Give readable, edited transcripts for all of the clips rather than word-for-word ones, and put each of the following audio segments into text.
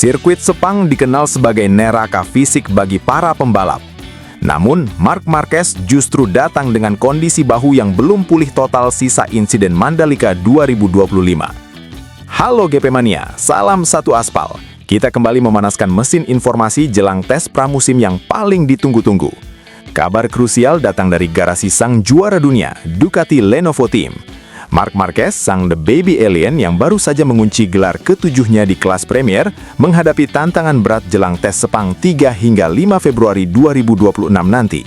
Sirkuit Sepang dikenal sebagai neraka fisik bagi para pembalap. Namun, Marc Marquez justru datang dengan kondisi bahu yang belum pulih total sisa insiden Mandalika 2025. Halo GP Mania, salam satu aspal. Kita kembali memanaskan mesin informasi jelang tes pramusim yang paling ditunggu-tunggu. Kabar krusial datang dari garasi sang juara dunia, Ducati Lenovo Team. Marc Marquez, sang The Baby Alien yang baru saja mengunci gelar ketujuhnya di kelas Premier, menghadapi tantangan berat jelang tes Sepang 3 hingga 5 Februari 2026 nanti.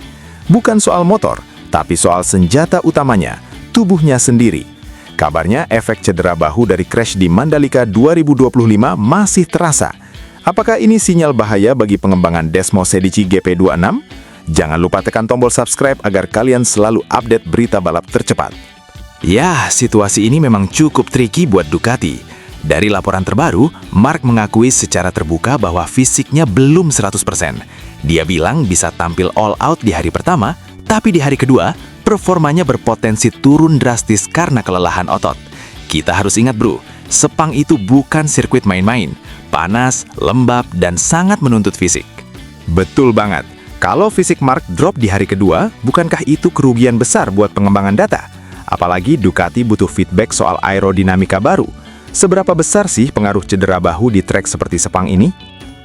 Bukan soal motor, tapi soal senjata utamanya, tubuhnya sendiri. Kabarnya efek cedera bahu dari crash di Mandalika 2025 masih terasa. Apakah ini sinyal bahaya bagi pengembangan Desmos Sedici GP26? Jangan lupa tekan tombol subscribe agar kalian selalu update berita balap tercepat. Ya, situasi ini memang cukup tricky buat Ducati. Dari laporan terbaru, Marc mengakui secara terbuka bahwa fisiknya belum 100%. Dia bilang bisa tampil all out di hari pertama, tapi di hari kedua, performanya berpotensi turun drastis karena kelelahan otot. Kita harus ingat bro, Sepang itu bukan sirkuit main-main. Panas, lembab, dan sangat menuntut fisik. Betul banget. Kalau fisik Marc drop di hari kedua, bukankah itu kerugian besar buat pengembangan data? Apalagi Ducati butuh feedback soal aerodinamika baru. Seberapa besar sih pengaruh cedera bahu di trek seperti Sepang ini?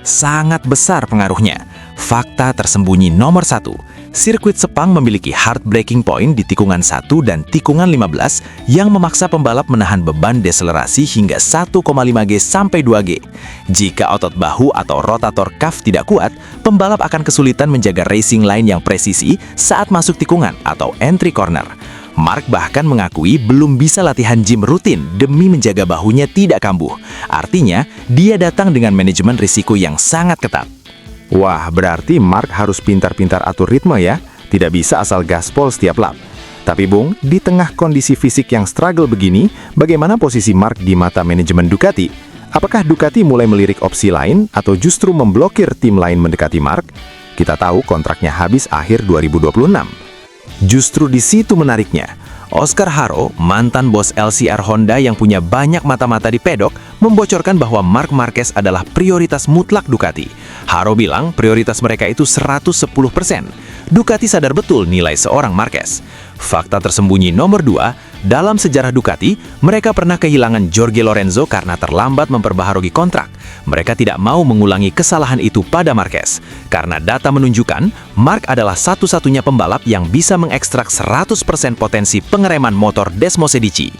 Sangat besar pengaruhnya. Fakta tersembunyi nomor 1. Sirkuit Sepang memiliki hard braking point di tikungan 1 dan tikungan 15 yang memaksa pembalap menahan beban deselerasi hingga 1,5G sampai 2G. Jika otot bahu atau rotator cuff tidak kuat, pembalap akan kesulitan menjaga racing line yang presisi saat masuk tikungan atau entry corner. Marc bahkan mengakui belum bisa latihan gym rutin demi menjaga bahunya tidak kambuh. Artinya, dia datang dengan manajemen risiko yang sangat ketat. Wah, berarti Marc harus pintar-pintar atur ritme ya. Tidak bisa asal gaspol setiap lap. Tapi Bung, di tengah kondisi fisik yang struggle begini, bagaimana posisi Marc di mata manajemen Ducati? Apakah Ducati mulai melirik opsi lain atau justru memblokir tim lain mendekati Marc? Kita tahu kontraknya habis akhir 2026. Justru di situ menariknya. Oscar Haro, mantan bos LCR Honda yang punya banyak mata-mata di pedok, membocorkan bahwa Marc Marquez adalah prioritas mutlak Ducati. Haro bilang prioritas mereka itu 110%. Ducati sadar betul nilai seorang Marquez. Fakta tersembunyi nomor 2, dalam sejarah Ducati, mereka pernah kehilangan Jorge Lorenzo karena terlambat memperbaharui kontrak. Mereka tidak mau mengulangi kesalahan itu pada Marquez. Karena data menunjukkan, Marc adalah satu-satunya pembalap yang bisa mengekstrak 100% potensi pengereman motor Desmos Sedici.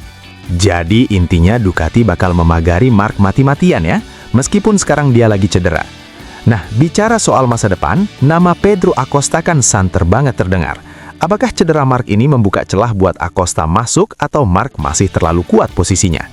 Jadi intinya Ducati bakal memagari Marc mati-matian ya, meskipun sekarang dia lagi cedera. Nah, bicara soal masa depan, nama Pedro Acosta kan santer banget terdengar. Apakah cedera Marc ini membuka celah buat Acosta masuk atau Marc masih terlalu kuat posisinya?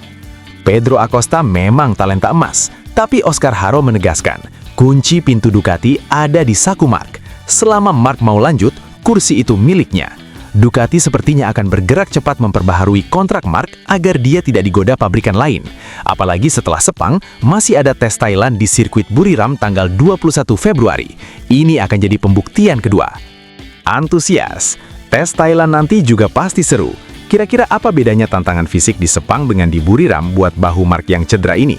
Pedro Acosta memang talenta emas, tapi Oscar Haro menegaskan, kunci pintu Ducati ada di saku Marc. Selama Marc mau lanjut, kursi itu miliknya. Ducati sepertinya akan bergerak cepat memperbaharui kontrak Marc agar dia tidak digoda pabrikan lain. Apalagi setelah Sepang, masih ada tes Thailand di sirkuit Buriram tanggal 21 Februari. Ini akan jadi pembuktian kedua. Antusias, tes Thailand nanti juga pasti seru. Kira-kira apa bedanya tantangan fisik di Sepang dengan di Buriram buat bahu Marc yang cedera ini?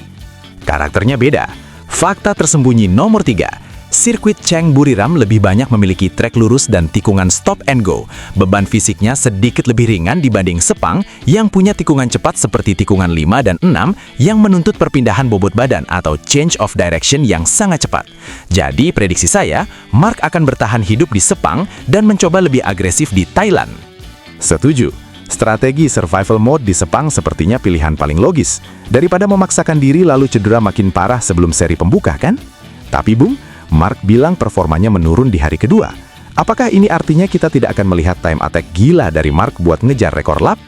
Karakternya beda. Fakta tersembunyi nomor 3. Sirkuit Cheng Buriram lebih banyak memiliki trek lurus dan tikungan stop and go. Beban fisiknya sedikit lebih ringan dibanding Sepang yang punya tikungan cepat seperti tikungan 5 dan 6 yang menuntut perpindahan bobot badan atau change of direction yang sangat cepat. Jadi prediksi saya, Marc akan bertahan hidup di Sepang dan mencoba lebih agresif di Thailand. Setuju. Strategi survival mode di Sepang sepertinya pilihan paling logis. Daripada memaksakan diri lalu cedera makin parah sebelum seri pembuka kan? Tapi Bung, Marc bilang performanya menurun di hari kedua. Apakah ini artinya kita tidak akan melihat time attack gila dari Marc buat ngejar rekor lap?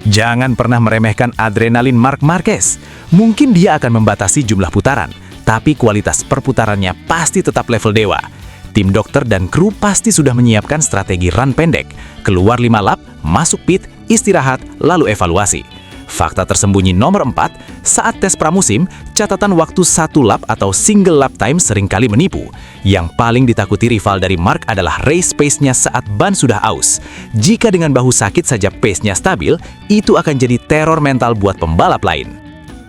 Jangan pernah meremehkan adrenalin Marc Marquez. Mungkin dia akan membatasi jumlah putaran, tapi kualitas perputarannya pasti tetap level dewa. Tim dokter dan kru pasti sudah menyiapkan strategi run pendek. Keluar 5 lap, masuk pit, istirahat, lalu evaluasi. Fakta tersembunyi nomor 4, saat tes pramusim, catatan waktu satu lap atau single lap time seringkali menipu. Yang paling ditakuti rival dari Marc adalah race pace-nya saat ban sudah aus. Jika dengan bahu sakit saja pace-nya stabil, itu akan jadi teror mental buat pembalap lain.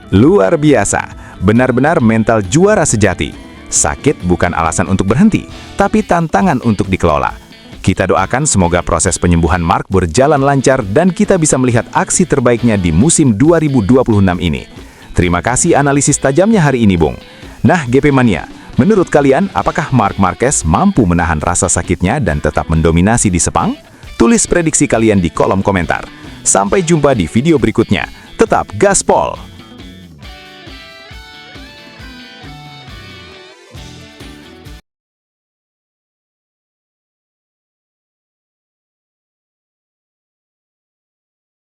Luar biasa. Benar-benar mental juara sejati. Sakit bukan alasan untuk berhenti, tapi tantangan untuk dikelola. Kita doakan semoga proses penyembuhan Mark berjalan lancar dan kita bisa melihat aksi terbaiknya di musim 2026 ini. Terima kasih analisis tajamnya hari ini, Bung. Nah, GP Mania, menurut kalian apakah Marc Marquez mampu menahan rasa sakitnya dan tetap mendominasi di Sepang? Tulis prediksi kalian di kolom komentar. Sampai jumpa di video berikutnya. Tetap gaspol!